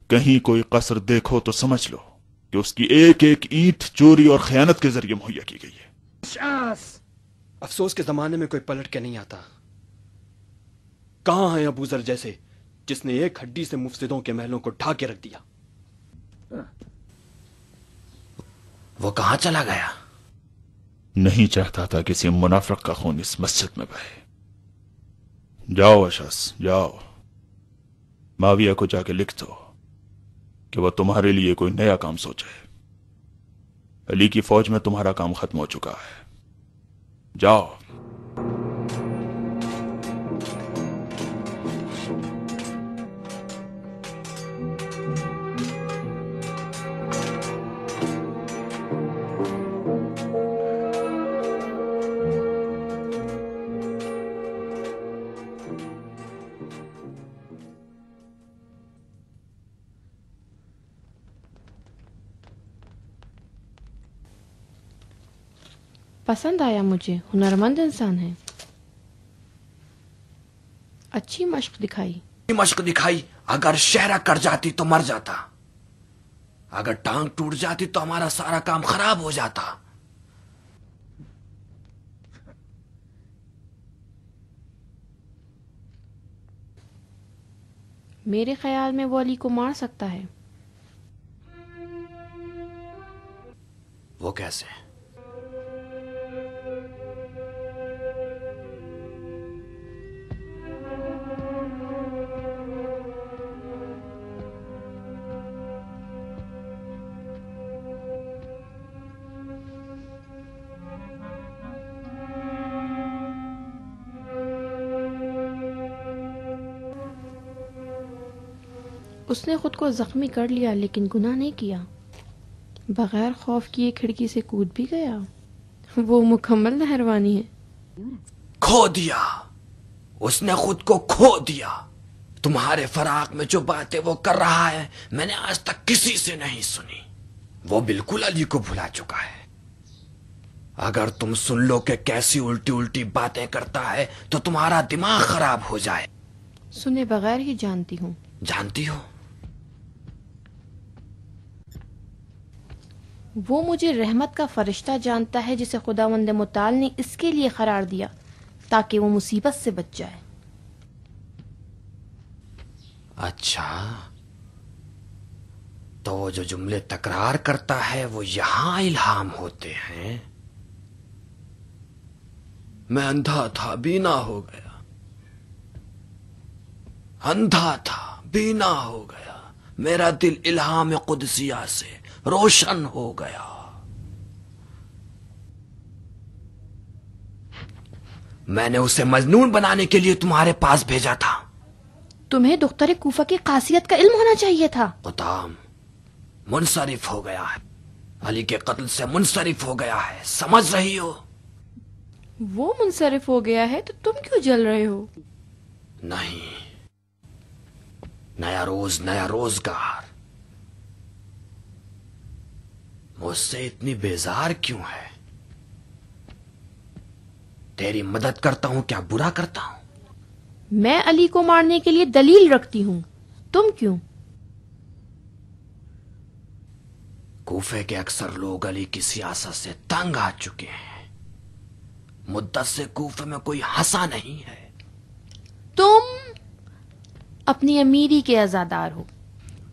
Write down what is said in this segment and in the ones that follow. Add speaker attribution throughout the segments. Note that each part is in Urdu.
Speaker 1: کہیں کوئی قصر دیکھو تو سمجھ لو کہ اس کی ایک ایک اینٹ چوری اور خیانت کے ذریعے مہیا کی گئی ہے۔
Speaker 2: افسوس کے زمانے میں کوئی پلٹ کے نہیں آتا۔ کہاں ہیں ابو ذر جیسے جس نے ایک ہڈی سے مفسدوں کے محلوں کو ڈھا کے رکھ دیا؟
Speaker 3: وہ کہاں چلا گیا؟
Speaker 1: نہیں چاہتا تھا کسی منافق کا خون اس مسجد میں بہے۔ جاؤ اشعث، جاؤ معاویہ کو جا کے لکھ دو کہ وہ تمہارے لیے کوئی نیا کام سوچے۔ علی کی فوج میں تمہارا کام ختم ہو چکا ہے، جاؤ۔
Speaker 4: پسند آیا مجھے، ہنرمند انسان ہے، اچھی مشق دکھائی۔
Speaker 3: اگر شہرہ کر جاتی تو مر جاتا، اگر ٹانگ ٹوٹ جاتی تو ہمارا سارا کام خراب ہو جاتا۔
Speaker 4: میرے خیال میں وہ علی کو مار سکتا ہے۔
Speaker 3: وہ کیسے؟
Speaker 4: اس نے خود کو زخمی کر لیا لیکن گناہ نہیں کیا، بغیر خوف کیے کھڑکی سے کود بھی گیا۔ وہ مکمل مہربانی ہے۔
Speaker 3: کھو دیا، اس نے خود کو کھو دیا۔ تمہارے فراق میں جو باتیں وہ کر رہا ہے میں نے آج تک کسی سے نہیں سنی۔ وہ بالکل علی کو بھلا چکا ہے۔ اگر تم سن لو کہ کیسی الٹی الٹی باتیں کرتا ہے تو تمہارا دماغ خراب ہو جائے۔
Speaker 4: سنے بغیر ہی جانتی ہوں۔
Speaker 3: جانتی ہو؟
Speaker 4: وہ مجھے رحمت کا فرشتہ جانتا ہے جسے خداوند متعال نے اس کے لیے قرار دیا تاکہ وہ مصیبت سے بچ جائے۔
Speaker 3: اچھا، تو وہ جو جملے تکرار کرتا ہے وہ یہاں الہام ہوتے ہیں؟ میں اندھا تھا، بینا ہو گیا، اندھا تھا، بینا ہو گیا، میرا دل الہام قدسیہ سے روشن ہو گیا۔ میں نے اسے مجنون بنانے کے لیے تمہارے پاس بھیجا تھا۔
Speaker 4: تمہیں دختر کوفہ کی خاصیت کا علم ہونا چاہیے تھا۔
Speaker 3: قطام منصرف ہو گیا ہے، علی کے قتل سے منصرف ہو گیا ہے، سمجھ رہی ہو؟
Speaker 4: وہ منصرف ہو گیا ہے تو تم کیوں جل رہے ہو؟
Speaker 3: نہیں، نیا روز نیا روزگار۔ مجھ سے اتنی بیزار کیوں ہے؟ تیری مدد کرتا ہوں کیا برا کرتا ہوں؟
Speaker 4: میں علی کو مارنے کے لیے دلیل رکھتی ہوں، تم کیوں؟
Speaker 3: کوفے کے اکثر لوگ علی کی سیاست سے تنگ آ چکے ہیں۔ مدت سے کوفے میں کوئی ہنسا نہیں ہے۔
Speaker 4: تم اپنی امیری کے عزادار ہو،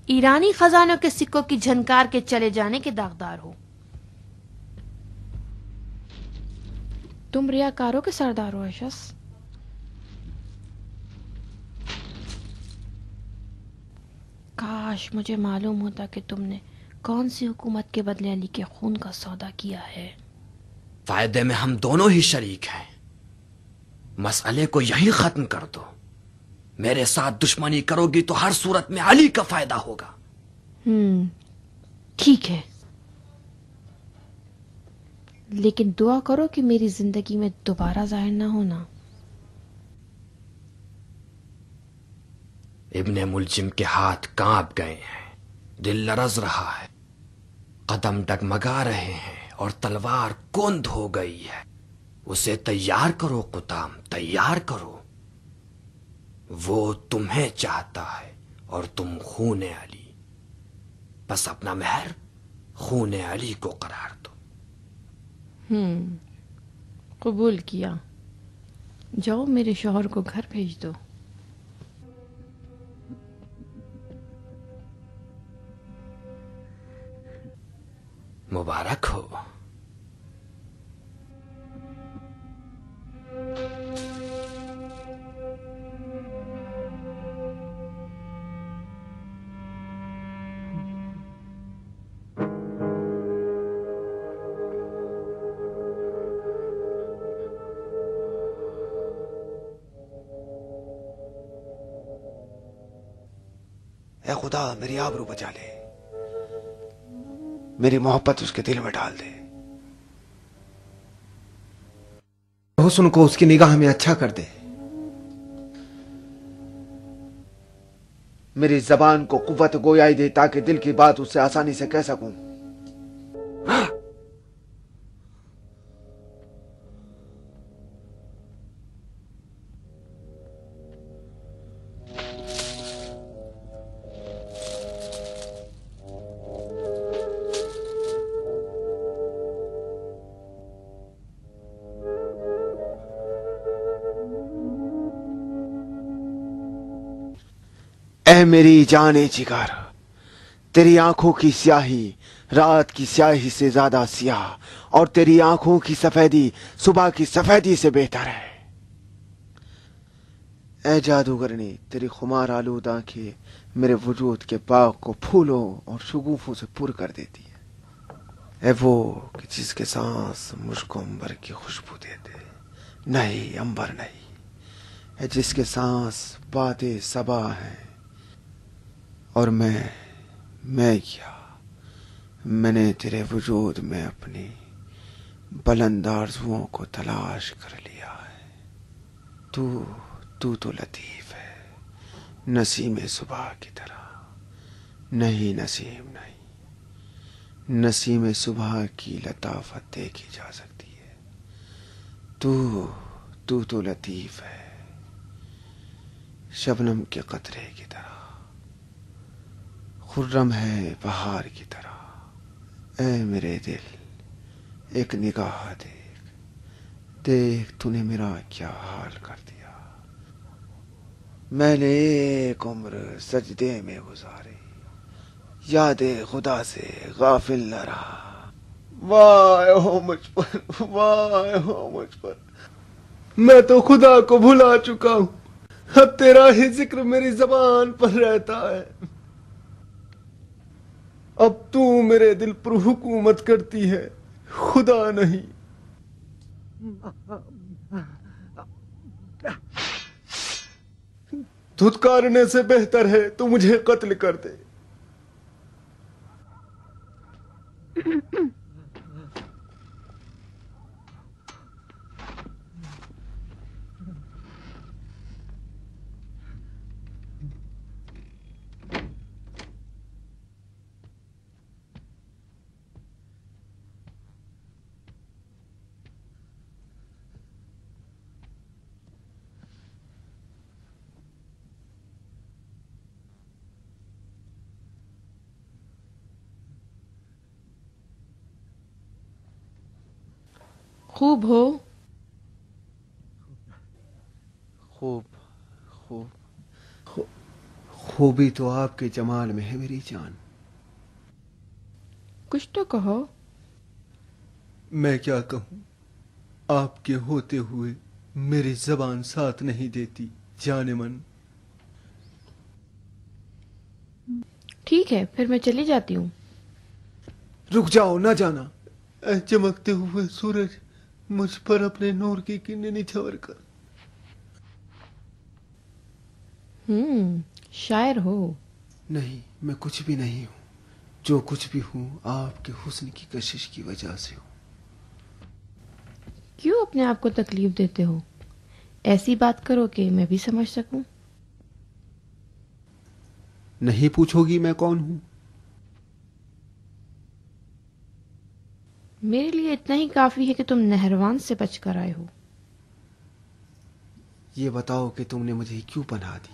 Speaker 4: ایرانی خزانوں کے سکوں کی جھنکار کے چلے جانے کے داغدار ہو۔ تم ریاکاروں کے سردار ہو اشعث۔ کاش مجھے معلوم ہوتا کہ تم نے کون سی حکومت کے بدلے علی کے خون کا سودا کیا ہے۔
Speaker 3: فائدے میں ہم دونوں ہی شریک ہیں، مسئلے کو یہی ختم کر دو۔ میرے ساتھ دشمنی کرو گی تو ہر صورت میں علی کا فائدہ ہوگا۔
Speaker 4: ٹھیک ہے، لیکن دعا کرو کہ میری زندگی میں دوبارہ ظاہر نہ ہونا۔
Speaker 3: ابن ملجم کے ہاتھ کانپ گئے ہیں، دل لرز رہا ہے، قدم ڈگمگا رہے ہیں اور تلوار کند ہو گئی ہے۔ اسے تیار کرو قطام، تیار کرو۔ وہ تمہیں چاہتا ہے اور تم خون علی بس اپنا مہر خون علی کو قرار دو.
Speaker 4: قبول کیا. جاؤ میرے شوہر کو گھر بھیج دو.
Speaker 3: مبارک ہو.
Speaker 5: اے خدا میری آبرو بچا لے، میری محبت اس کے دل میں ڈال دے، حسن کو اس کی نگاہ میں اچھا کر دے، میری زبان کو قوت گویائی دے تاکہ دل کی بات اس سے آسانی سے کہہ سکوں. اے میری جان جگر، تیری آنکھوں کی سیاہی رات کی سیاہی سے زیادہ سیاہ، اور تیری آنکھوں کی سفیدی صبح کی سفیدی سے بہتر ہے. اے جادوگرنی، تیری خمار آلود آنکھیں میرے وجود کے باغ کو پھولوں اور شگوفوں سے پر کر دیتی ہے. اے وہ کہ جس کے سانس مجھ کو امبر کی خوشبو دیتے، نہیں امبر نہیں، اے جس کے سانس باد صبا ہیں، اور میں کیا، میں نے تیرے وجود میں اپنی بلند آرزوؤں کو تلاش کر لیا ہے. تو لطیف ہے، نسیم صبح کی طرح. نہیں نسیم نہیں، نسیم صبح کی لطافت دیکھی جا سکتی ہے. تو لطیف ہے، شبنم کے قطرے کی طرح، خرم ہے بہار کی طرح. اے میرے دل، ایک نگاہ دیکھ تو نے میرا کیا حال کر دیا. میں نے ایک عمر سجدے میں گزاری، یاد خدا سے غافل نہ رہا. وائے ہو مجھ پر، وائے ہو مجھ پر، میں تو خدا کو بھلا چکا ہوں. اب تیرا ہی ذکر میری زبان پر رہتا ہے. اب تو میرے دل پر حکومت کرتی ہے، خدا نہیں. دھتکارنے سے بہتر ہے تو مجھے قتل کر دے.
Speaker 4: خوب ہو.
Speaker 5: خوبی تو آپ کے جمال میں ہے میری جان.
Speaker 4: کچھ تو کہو.
Speaker 2: میں کیا کہوں، آپ کے ہوتے ہوئے میری زبان ساتھ نہیں دیتی جان من.
Speaker 4: ٹھیک ہے پھر میں چلی جاتی ہوں.
Speaker 5: رک جاؤ، نہ جانا.
Speaker 2: اے چمکتے ہوئے سورج، مجھ پر اپنے نور کی کرنیں نچھاور کر.
Speaker 4: شاعر ہو.
Speaker 5: نہیں، میں کچھ بھی نہیں ہوں. جو کچھ بھی ہوں آپ کے حسن کی کشش کی وجہ سے ہوں.
Speaker 4: کیوں اپنے آپ کو تکلیف دیتے ہو؟ ایسی بات کرو کہ میں بھی سمجھ سکوں.
Speaker 5: نہیں پوچھو گی میں کون ہوں؟
Speaker 4: میرے لیے اتنا ہی کافی ہے کہ تم نہروان سے بچ کر آئے ہو.
Speaker 5: یہ بتاؤ کہ تم نے مجھے کیوں پناہ دی؟